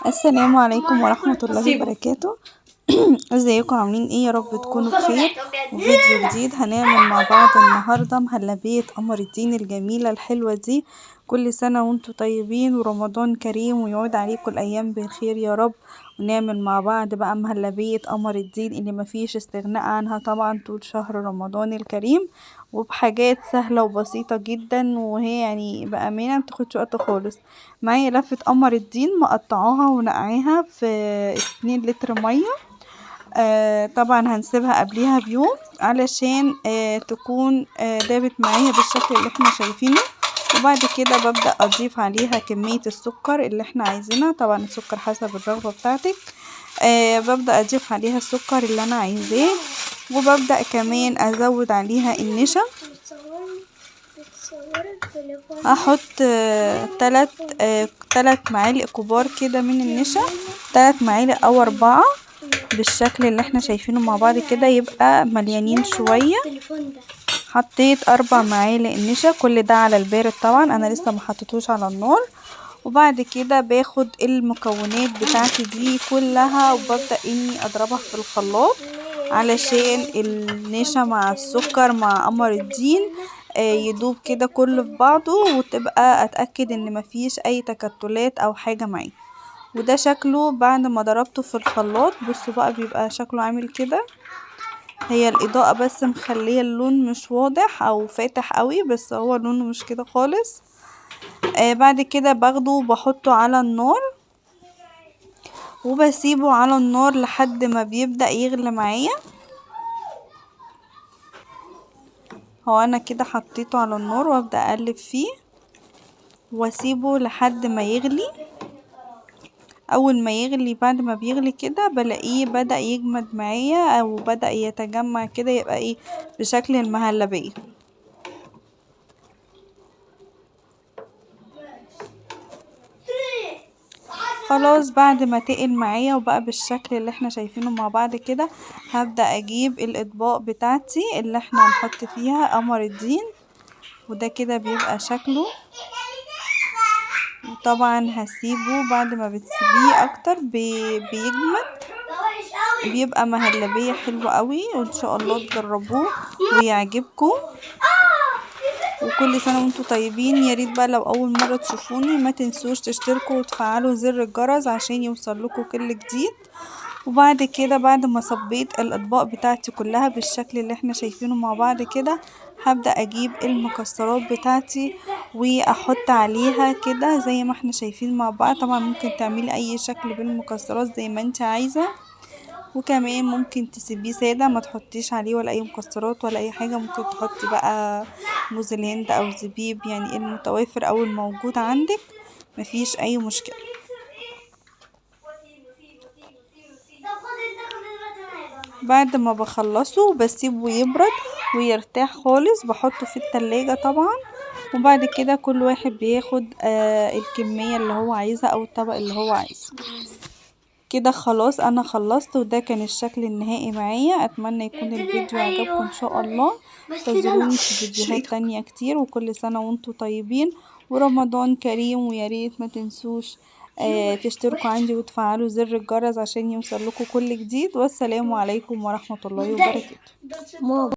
السلام عليكم ورحمة الله وبركاته. ازيكم عاملين ايه؟ يا رب تكونوا بخير. وفيديو جديد هنعمل مع بعض النهاردة مهلبية قمر الدين الجميلة الحلوة دي. كل سنة وانتم طيبين ورمضان كريم ويعود عليكم الأيام بالخير يا رب. ونعمل مع بعض بقى مهلبية قمر الدين اللي مفيش استغناء عنها طبعا طول شهر رمضان الكريم، وبحاجات سهلة وبسيطة جدا، وهي يعني بأمانة متاخدش وقت خالص. معايا لفة قمر الدين مقطعاها ونقعيها في 2 لتر مية. طبعا هنسيبها قبليها بيوم علشان تكون دابت معايا بالشكل اللي احنا شايفينه. وبعد كده ببدأ اضيف عليها كمية السكر اللي احنا عايزينها، طبعا السكر حسب الرغبة بتاعتك. ببدأ اضيف عليها السكر اللي انا عايزاه، وببدأ كمان ازود عليها النشا. هحط 3 معالق كبار كده من النشا، 3 معالق او 4 بالشكل اللي احنا شايفينه مع بعض كده، يبقى مليانين شوية. حطيت 4 معالق نشا، كل ده على البارد طبعا، انا لسه ما حطيتوش على النار. وبعد كده باخد المكونات بتاعتي دي كلها وببدأ اني اضربها في الخلاط علشان النشا مع السكر مع قمر الدين يدوب كده كله في بعضه، وتبقى اتأكد ان مفيش اي تكتلات او حاجة معاه. وده شكله بعد ما ضربته في الخلاط. بصوا بقى بيبقى شكله عامل كده، هي الاضاءة بس مخليه اللون مش واضح او فاتح قوي، بس هو لونه مش كده خالص. بعد كده باخده وبحطه على النار وبسيبه على النار لحد ما بيبدأ يغلي معايا. هو انا كده حطيته على النار وابدأ اقلب فيه واسيبه لحد ما يغلي. اول ما يغلي، بعد ما بيغلي كده بلاقيه بدأ يجمد معايا او بدأ يتجمع كده، يبقى ايه بشكل المهلبية. خلاص بعد ما تقل معايا وبقى بالشكل اللي احنا شايفينه مع بعض كده، هبدأ اجيب الاطباق بتاعتي اللي احنا هنحط فيها قمر الدين، وده كده بيبقى شكله. وطبعا هسيبه بعد ما بتسيبيه اكتر بيجمد، بيبقى مهلبية حلوة قوي، وان شاء الله تجربوه ويعجبكم. وكل سنة وانتم طيبين. يا ريت بقى لو اول مرة تشوفوني ما تنسوش تشتركوا وتفعلوا زر الجرس عشان يوصل لكم كل جديد. وبعد كده بعد ما صبيت الاطباق بتاعتي كلها بالشكل اللي احنا شايفينه مع بعض كده، هبدأ اجيب المكسرات بتاعتي واحط عليها كده زي ما احنا شايفين مع بعض. طبعا ممكن تعملي اي شكل بالمكسرات زي ما انت عايزة، وكمان ممكن تسيبيه سادة ما تحطيش عليه ولا اي مكسرات ولا اي حاجة. ممكن تحطي بقى موز الهند او زبيب، يعني المتوافر او الموجود عندك، مفيش اي مشكلة. بعد ما بخلصه بسيبه يبرد ويرتاح خالص، بحطه في التلاجة طبعا. وبعد كده كل واحد بياخد الكمية اللي هو عايزها او الطبق اللي هو عايزه. كده خلاص انا خلصت، وده كان الشكل النهائي معايا. اتمنى يكون الفيديو عجبكم ان شاء الله. انتظروني في فيديوهات تانية كتير، وكل سنة وانتم طيبين ورمضان كريم. ويا ريت ما تنسوش تشتركوا عندي وتفعلوا زر الجرس عشان يوصل لكم كل جديد. والسلام عليكم ورحمة الله وبركاته.